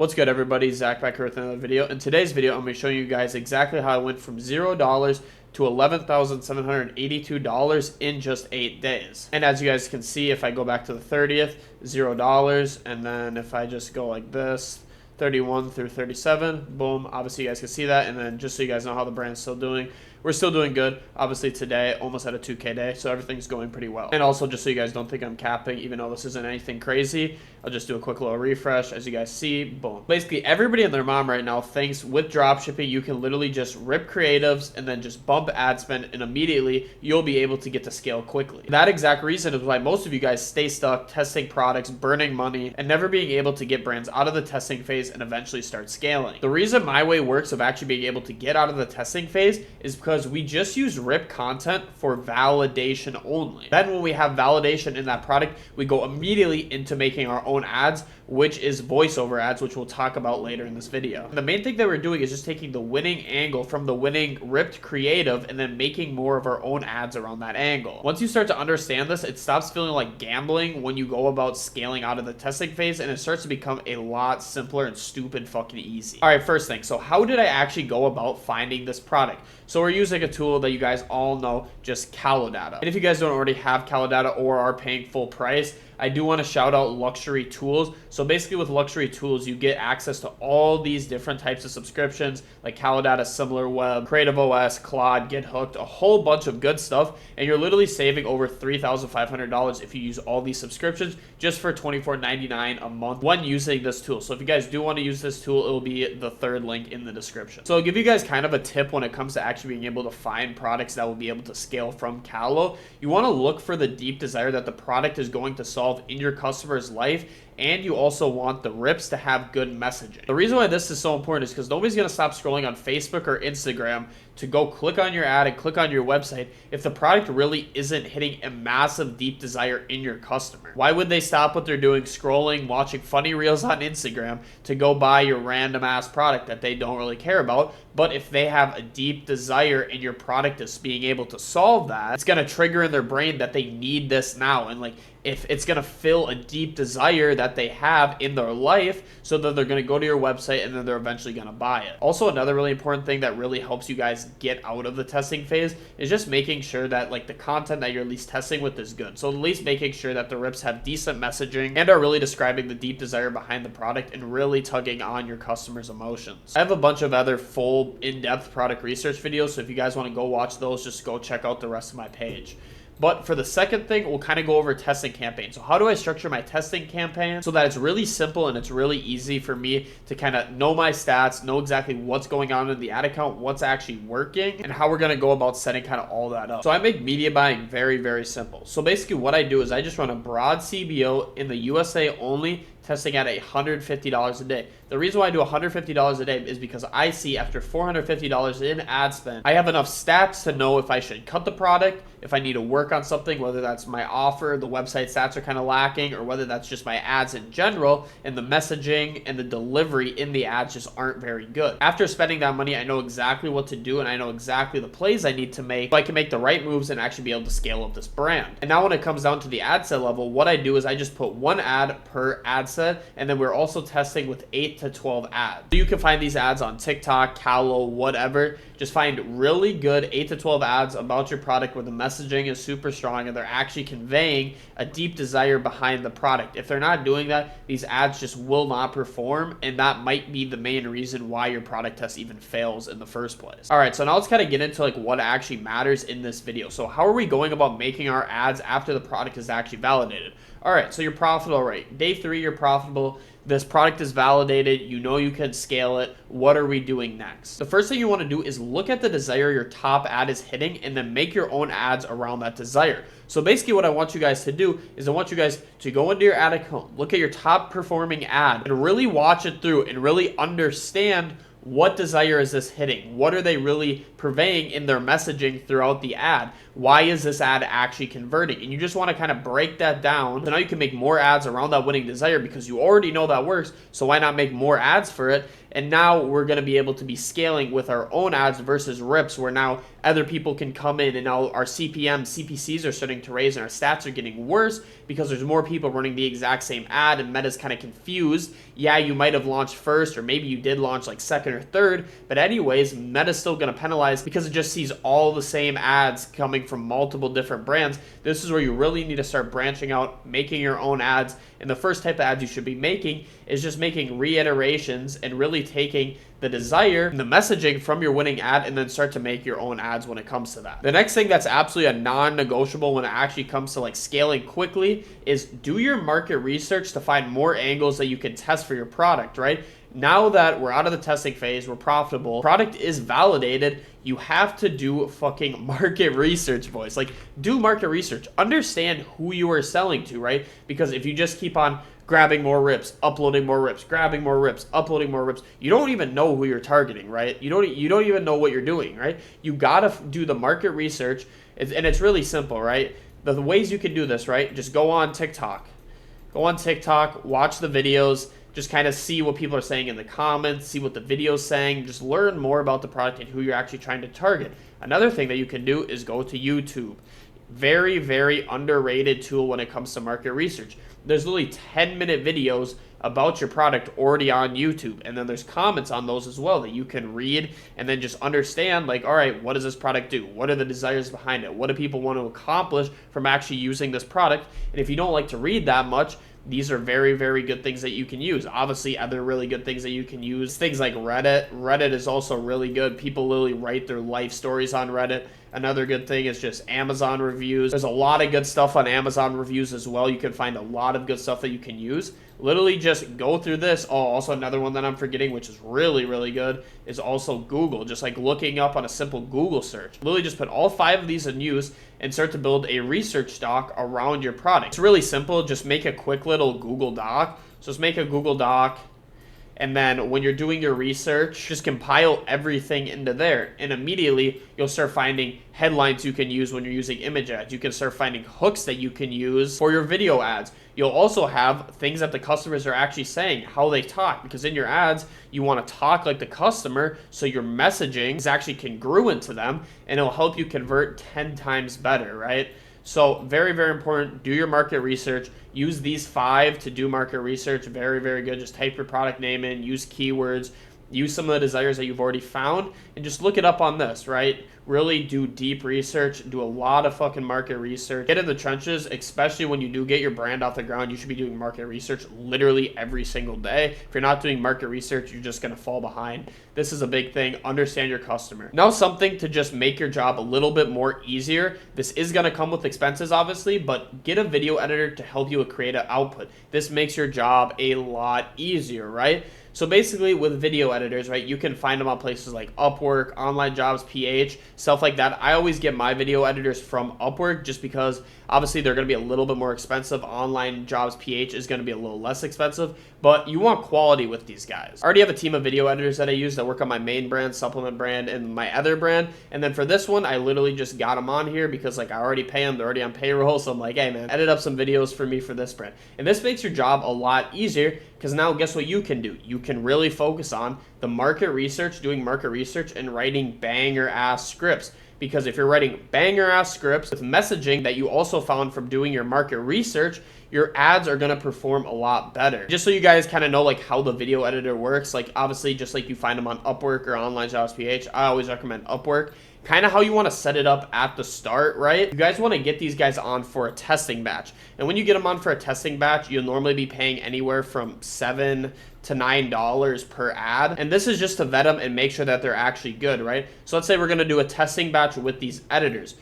What's good, everybody? Zach back here with another video. In today's video, I'm going to show you guys exactly how I went from $0 to $11,782 in just 8 days. And as you guys can see, if I go back to the 30th, $0, and then if I just go like this, 31 through 37, boom, obviously you guys can see that. And then just so you guys know how the brand's still doing, we're still doing good. Obviously today, almost at a 2K day, so everything's going pretty well. And also, just so you guys don't think I'm capping, even though this isn't anything crazy, I'll just do a quick little refresh. As you guys see, boom. Basically, everybody and their mom right now thinks with dropshipping, you can literally just rip creatives and then just bump ad spend, and immediately you'll be able to get to scale quickly. That exact reason is why most of you guys stay stuck testing products, burning money, and never being able to get brands out of the testing phase and eventually start scaling. The reason my way works of actually being able to get out of the testing phase is because we just use rip content for validation only. Then when we have validation in that product, we go immediately into making our own ads, which is voiceover ads, which we'll talk about later in this video. And the main thing that we're doing is just taking the winning angle from the winning ripped creative and then making more of our own ads around that angle. Once you start to understand this, it stops feeling like gambling when you go about scaling out of the testing phase, and it starts to become a lot simpler and stupid fucking easy. All right, first thing, so how did I actually go about finding this product? So we're using a tool that you guys all know, just CaloData. And if you guys don't already have CaloData or are paying full price, I do want to shout out Luxury Tools. So basically with Luxury Tools, you get access to all these different types of subscriptions like CaloData, SimilarWeb, Creative OS, Claude, Get Hooked, a whole bunch of good stuff. And you're literally saving over $3,500 if you use all these subscriptions just for $24.99 a month when using this tool. So if you guys do want to use this tool, it will be the third link in the description. So I'll give you guys kind of a tip when it comes to actually being able to find products that will be able to scale from Calo. You want to look for the deep desire that the product is going to solve in your customer's life, and you also want the rips to have good messaging. The reason why this is so important is because nobody's going to stop scrolling on Facebook or Instagram to go click on your ad and click on your website if the product really isn't hitting a massive deep desire in your customer. Why would they stop what they're doing, scrolling, watching funny reels on Instagram to go buy your random ass product that they don't really care about? But if they have a deep desire and your product is being able to solve that, it's going to trigger in their brain that they need this now. And like, if it's going to fill a deep desire that they have in their life, so that they're going to go to your website and then they're eventually going to buy it. Also, another really important thing that really helps you guys get out of the testing phase is just making sure that like the content that you're at least testing with is good. So at least making sure that the rips have decent messaging and are really describing the deep desire behind the product and really tugging on your customers' emotions. I have a bunch of other full in-depth product research videos, so if you guys want to go watch those, just go check out the rest of my page. But for the second thing, we'll kind of go over testing campaigns. So how do I structure my testing campaign so that it's really simple and it's really easy for me to kind of know my stats, know exactly what's going on in the ad account, what's actually working, and how we're going to go about setting kind of all that up. So I make media buying very, very simple. So basically what I do is I just run a broad CBO in the USA only, testing at $150 a day. The reason why I do $150 a day is because I see after $450 in ad spend, I have enough stats to know if I should cut the product, if I need to work on something, whether that's my offer, the website stats are kind of lacking, or whether that's just my ads in general, and the messaging and the delivery in the ads just aren't very good. After spending that money, I know exactly what to do and I know exactly the plays I need to make so I can make the right moves and actually be able to scale up this brand. And now when it comes down to the ad set level, what I do is I just put one ad per ad set, and then we're also testing with 8 to 12 ads. So you can find these ads on TikTok, Calo, whatever. Just find really good 8 to 12 ads about your product where the messaging is super strong and they're actually conveying a deep desire behind the product. If they're not doing that, these ads just will not perform, and that might be the main reason why your product test even fails in the first place. All right, so now let's kind of get into like what actually matters in this video. So how are we going about making our ads after the product is actually validated? All right, so you're profitable, right? Day 3, you're profitable. This product is validated. You know you can scale it. What are we doing next? The first thing you want to do is look at the desire your top ad is hitting and then make your own ads around that desire. So basically what I want you guys to do is I want you guys to go into your ad account, look at your top performing ad, and really watch it through and really understand what desire is this hitting? What are they really purveying in their messaging throughout the ad? Why is this ad actually converting? And you just want to kind of break that down. So now you can make more ads around that winning desire because you already know that works. So why not make more ads for it? And now we're going to be able to be scaling with our own ads versus rips, where now other people can come in and now our CPM, CPCs are starting to raise and our stats are getting worse because there's more people running the exact same ad and Meta's kind of confused. Yeah, you might have launched first or maybe you did launch like second or third, but anyways, Meta's still going to penalize because it just sees all the same ads coming from multiple different brands. This is where you really need to start branching out, making your own ads. And the first type of ads you should be making is just making reiterations and really taking the desire and the messaging from your winning ad and then start to make your own ads when it comes to that. The next thing that's absolutely a non-negotiable when it actually comes to like scaling quickly is do your market research to find more angles that you can test for your product, right? Now that we're out of the testing phase, we're profitable, product is validated, you have to do fucking market research, boys. Like, do market research. Understand who you are selling to, right? Because if you just keep on grabbing more rips, uploading more rips, grabbing more rips, uploading more rips, you don't even know who you're targeting, right? You don't even know what you're doing, right? You gotta do the market research, and it's really simple, right? The ways you can do this, right? Just go on TikTok. Go on TikTok, watch the videos, just kind of see what people are saying in the comments, see what the video's saying, just learn more about the product and who you're actually trying to target. Another thing that you can do is go to YouTube. Very, very underrated tool when it comes to market research. There's literally 10-minute videos about your product already on YouTube, and then there's comments on those as well that you can read and then just understand, like, all right, what does this product do? What are the desires behind it? What do people want to accomplish from actually using this product? And if you don't like to read that much, these are very, very good things that you can use. Obviously, other really good things that you can use, things like Reddit. Reddit is also really good. People literally write their life stories on Reddit. Another good thing is just Amazon reviews. There's a lot of good stuff on Amazon reviews as well. You can find a lot of good stuff that you can use. Literally just go through this. Oh, also another one that I'm forgetting, which is really, really good, is also Google. Just like looking up on a simple Google search. Literally just put all 5 of these in use and start to build a research doc around your product. It's really simple. Just make a quick little Google Doc. So just make a Google Doc. And then when you're doing your research, just compile everything into there. And immediately you'll start finding headlines you can use when you're using image ads. You can start finding hooks that you can use for your video ads. You'll also have things that the customers are actually saying, how they talk. Because in your ads, you want to talk like the customer, so your messaging is actually congruent to them, and it'll help you convert 10 times better, right? So very, very important. Do your market research. Use these 5 to do market research. Very, very good. Just type your product name in. Use keywords. Use some of the desires that you've already found. And just look it up on this, right? Really do deep research. Do a lot of fucking market research. Get in the trenches, especially when you do get your brand off the ground. You should be doing market research literally every single day. If you're not doing market research, you're just going to fall behind. This is a big thing. Understand your customer. Now, something to just make your job a little bit more easier. This is going to come with expenses, obviously, but get a video editor to help you create an output. This makes your job a lot easier, right? So basically with video editors, right, you can find them on places like Upwork, Online Jobs, PH, stuff like that. I always get my video editors from Upwork just because obviously they're going to be a little bit more expensive. Online Jobs, PH is going to be a little less expensive, but you want quality with these guys. I already have a team of video editors that I use that work on my main brand, supplement brand, and my other brand. And then for this one, I literally just got them on here because like I already pay them. They're already on payroll. So I'm like, hey man, edit up some videos for me for this brand. And this makes your job a lot easier because now guess what you can do? You can really focus on the market research, doing market research, and writing banger ass scripts. Because if you're writing banger ass scripts with messaging that you also found from doing your market research, your ads are going to perform a lot better. Just so you guys kind of know like how the video editor works, like obviously just like you find them on Upwork or Online Jobs PH, I always recommend Upwork. Kind of how you want to set it up at the start, right? You guys want to get these guys on for a testing batch. And when you get them on for a testing batch, you'll normally be paying anywhere from $7 to $9 per ad. And this is just to vet them and make sure that they're actually good, right? So let's say we're going to do a testing batch with these editors.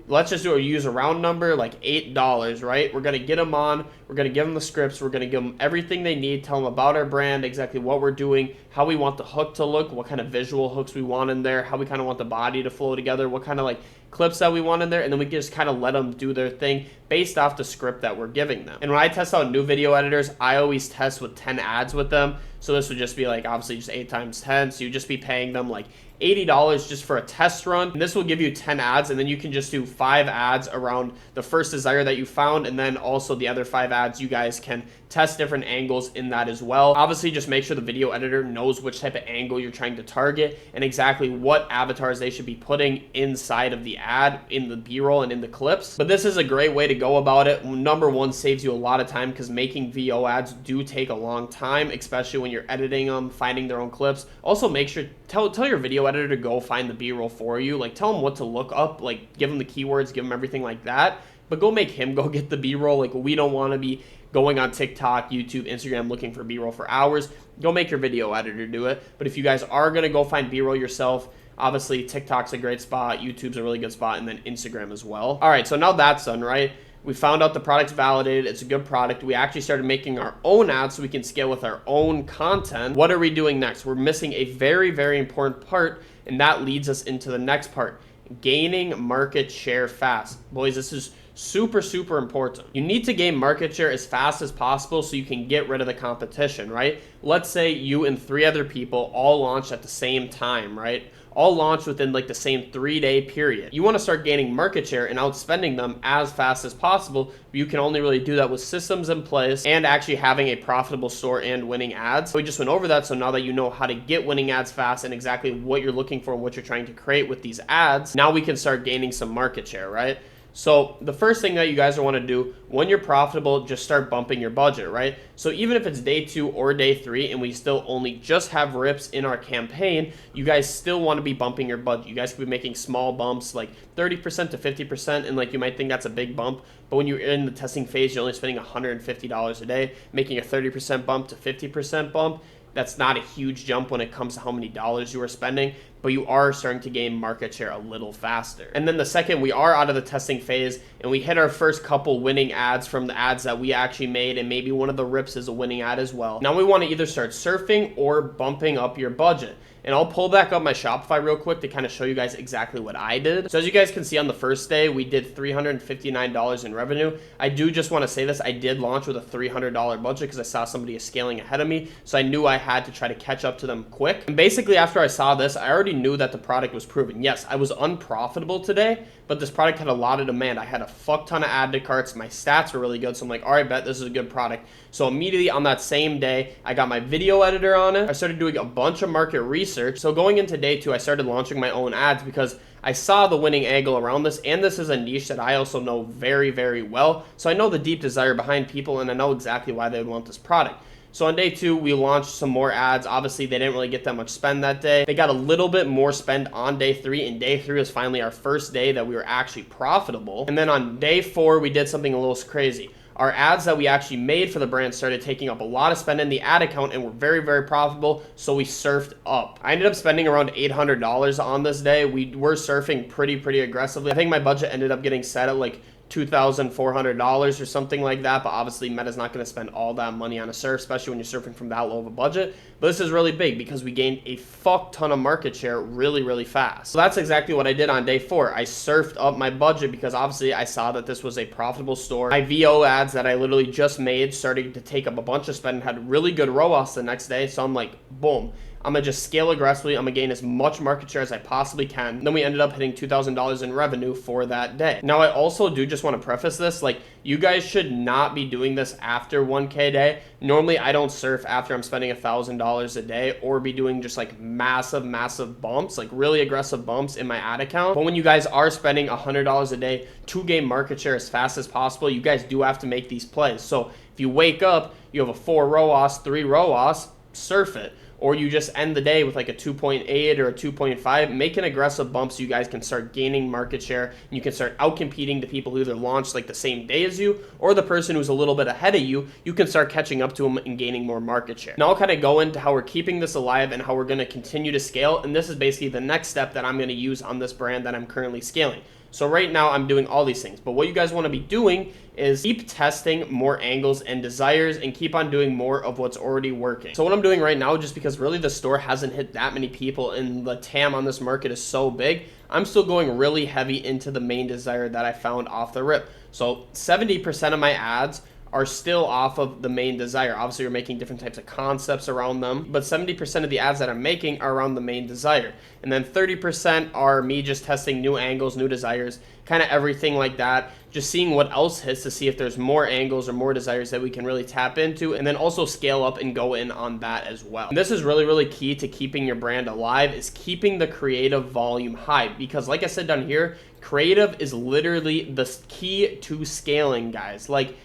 Let's just use a round number like $8, right? We're going to get them on. We're going to give them the scripts. We're going to give them everything they need, tell them about our brand, exactly what we're doing, how we want the hook to look, what kind of visual hooks we want in there, how we kind of want the body to flow together, what kind of like clips that we want in there, and then we just kind of let them do their thing based off the script that we're giving them. And when I test out new video editors, I always test with 10 ads with them. So this would just be like obviously just 8 times 10. So you'd just be paying them like $80 just for a test run. And this will give you 10 ads, and then you can just do 5 ads around the first desire that you found, and then also the other 5 ads, you guys can test different angles in that as well. Obviously, just make sure the video editor knows which type of angle you're trying to target and exactly what avatars they should be putting inside of the ad, in the B-roll and in the clips. But this is a great way to go about it. Number one, saves you a lot of time because making VO ads do take a long time, especially when you're editing them, finding their own clips. Also, make sure, tell your video editor to go find the B-roll for you. Like, tell them what to look up, like give them the keywords, give them everything like that. But go make him go get the B-roll. Like, we don't want to be going on TikTok, YouTube, Instagram looking for B-roll for hours. Go make your video editor do it. But if you guys are going to go find B-roll yourself, obviously TikTok's a great spot, YouTube's a really good spot, and then Instagram as well. All right, so now that's done, right? We found out the product's validated. It's a good product. We actually started making our own ads so we can scale with our own content. What are we doing next? We're missing a very, very important part, and that leads us into the next part: gaining market share fast. Boys, this is super, super important. You need to gain market share as fast as possible so you can get rid of the competition, right? Let's say you and 3 other people all launched at the same time, right? All launched within like the same 3-day period. You want to start gaining market share and outspending them as fast as possible. You can only really do that with systems in place and actually having a profitable store and winning ads. So we just went over that. So now that you know how to get winning ads fast and exactly what you're looking for and what you're trying to create with these ads, now we can start gaining some market share, right? So the first thing that you guys want to do when you're profitable, just start bumping your budget, right? So even if it's day 2 or day 3 and we still only just have rips in our campaign, you guys still want to be bumping your budget. You guys could be making small bumps like 30% to 50%, and like you might think that's a big bump, but when you're in the testing phase, you're only spending $150 a day. Making a 30% bump to 50% bump, that's not a huge jump when it comes to how many dollars you are spending, but you are starting to gain market share a little faster. And then the second we are out of the testing phase and we hit our first couple winning ads from the ads that we actually made, and maybe one of the rips is a winning ad as well. Now we want to either start surfing or bumping up your budget. And I'll pull back up my Shopify real quick to kind of show you guys exactly what I did. So as you guys can see on the first day, we did $359 in revenue. I do just want to say this, I did launch with a $300 budget because I saw somebody is scaling ahead of me. So I knew I had to try to catch up to them quick. And basically after I saw this, I already knew that the product was proven. Yes, I was unprofitable today, but this product had a lot of demand. I had a fuck ton of add to carts. My stats were really good. So I'm like, all right, bet this is a good product. So immediately on that same day, I got my video editor on it. I started doing a bunch of market research. So going into day 2, I started launching my own ads because I saw the winning angle around this, and this is a niche that I also know very, very well. So I know the deep desire behind people, and I know exactly why they would want this product. So on day 2, we launched some more ads. Obviously, they didn't really get that much spend that day. They got a little bit more spend on day 3, and day 3 was finally our first day that we were actually profitable. And then on day 4, we did something a little crazy. Our ads that we actually made for the brand started taking up a lot of spend in the ad account and were very, very profitable, so we surfed up. I ended up spending around $800 on this day. We were surfing pretty aggressively. I think my budget ended up getting set at like $2,400 or something like that, but obviously Meta's not going to spend all that money on a surf, especially when you're surfing from that low of a budget. But this is really big because we gained a fuck ton of market share really fast. So that's exactly what I did on day 4. I surfed up my budget because obviously I saw that this was a profitable store. My VO ads that I literally just made started to take up a bunch of spend and had really good ROAS the next day. So I'm like, boom, I'm going to just scale aggressively. I'm going to gain as much market share as I possibly can. And then we ended up hitting $2,000 in revenue for that day. Now, I also do just want to preface this, like, you guys should not be doing this after 1K day. Normally, I don't surf after I'm spending $1,000 a day or be doing just like massive bumps, like really aggressive bumps in my ad account. But when you guys are spending $100 a day to gain market share as fast as possible, you guys do have to make these plays. So if you wake up, you have a 4 ROAS, 3 ROAS, surf it. Or you just end the day with like a 2.8 or a 2.5, make an aggressive bump so you guys can start gaining market share and you can start outcompeting the people who either launched like the same day as you or the person who's a little bit ahead of you. You can start catching up to them and gaining more market share. Now I'll kind of go into how we're keeping this alive and how we're going to continue to scale. And this is basically the next step that I'm going to use on this brand that I'm currently scaling. So right now I'm doing all these things, but what you guys want to be doing is keep testing more angles and desires and keep on doing more of what's already working. So what I'm doing right now, just because really the store hasn't hit that many people and the TAM on this market is so big, I'm still going really heavy into the main desire that I found off the rip. So 70% of my ads are still off of the main desire. Obviously, you're making different types of concepts around them, but 70% of the ads that I'm making are around the main desire. And then 30% are me just testing new angles, new desires, kind of everything like that. Just seeing what else hits to see if there's more angles or more desires that we can really tap into, and then also scale up and go in on that as well. And this is really, really key to keeping your brand alive, is keeping the creative volume high, because like I said down here, creative is literally the key to scaling, guys. Like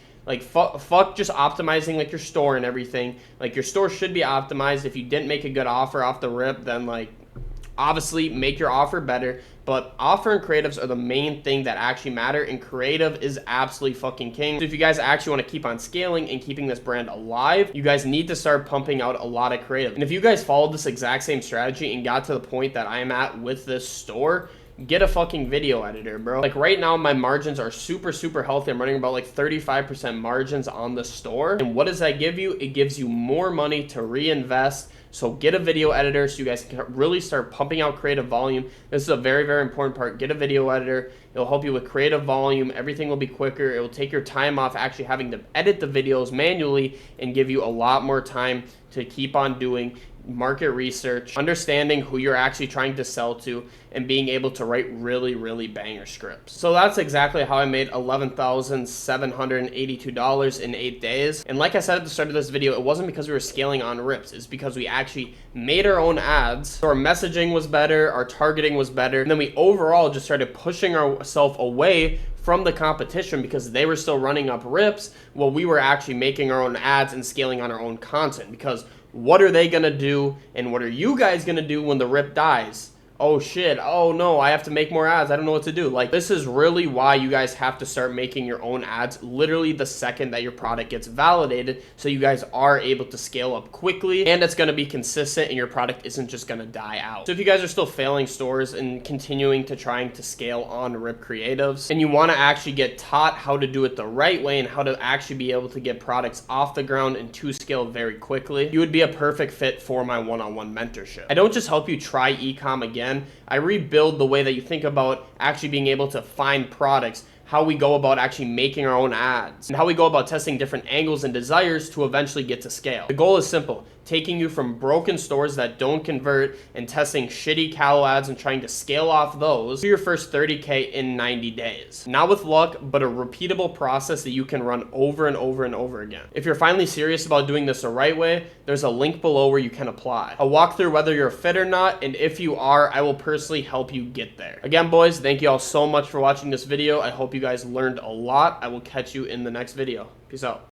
fuck just optimizing like your store and everything. Like, your store should be optimized. If you didn't make a good offer off the rip, then like obviously make your offer better, but offer and creatives are the main thing that actually matter, and creative is absolutely fucking king. So if you guys actually want to keep on scaling and keeping this brand alive, you guys need to start pumping out a lot of creative. And if you guys followed this exact same strategy and got to the point that I am at with this store, get a fucking video editor, bro. Like, right now my margins are super, super healthy. I'm running about like 35% margins on the store. And what does that give you? It gives you more money to reinvest. So get a video editor so you guys can really start pumping out creative volume. This is a very, very important part. Get a video editor. It'll help you with creative volume. Everything will be quicker. It will take your time off actually having to edit the videos manually and give you a lot more time to keep on doing market research, understanding who you're actually trying to sell to, and being able to write really, really banger scripts. So that's exactly how I made $11,782 in 8 days. And like I said at the start of this video, it wasn't because we were scaling on rips. It's because we actually made our own ads. So our messaging was better, our targeting was better, and then we overall just started pushing ourselves away from the competition because they were still running up rips while we were actually making our own ads and scaling on our own content. Because what are they gonna do, and what are you guys gonna do when the rip dies? Oh shit, oh no, I have to make more ads, I don't know what to do. Like, this is really why you guys have to start making your own ads literally the second that your product gets validated, so you guys are able to scale up quickly, and it's gonna be consistent, and your product isn't just gonna die out. So if you guys are still failing stores and continuing to trying to scale on rip creatives, and you wanna actually get taught how to do it the right way and how to actually be able to get products off the ground and to scale very quickly, you would be a perfect fit for my one-on-one mentorship. I don't just help you try e-com again, I rebuild the way that you think about actually being able to find products, how we go about actually making our own ads, and how we go about testing different angles and desires to eventually get to scale. The goal is simple: taking you from broken stores that don't convert and testing shitty callow ads and trying to scale off those to your first 30K in 90 days. Not with luck, but a repeatable process that you can run over and over and over again. If you're finally serious about doing this the right way, there's a link below where you can apply. I'll walk through whether you're a fit or not, and if you are, I will personally help you get there. Again, boys, thank you all so much for watching this video. I hope you guys learned a lot. I will catch you in the next video. Peace out.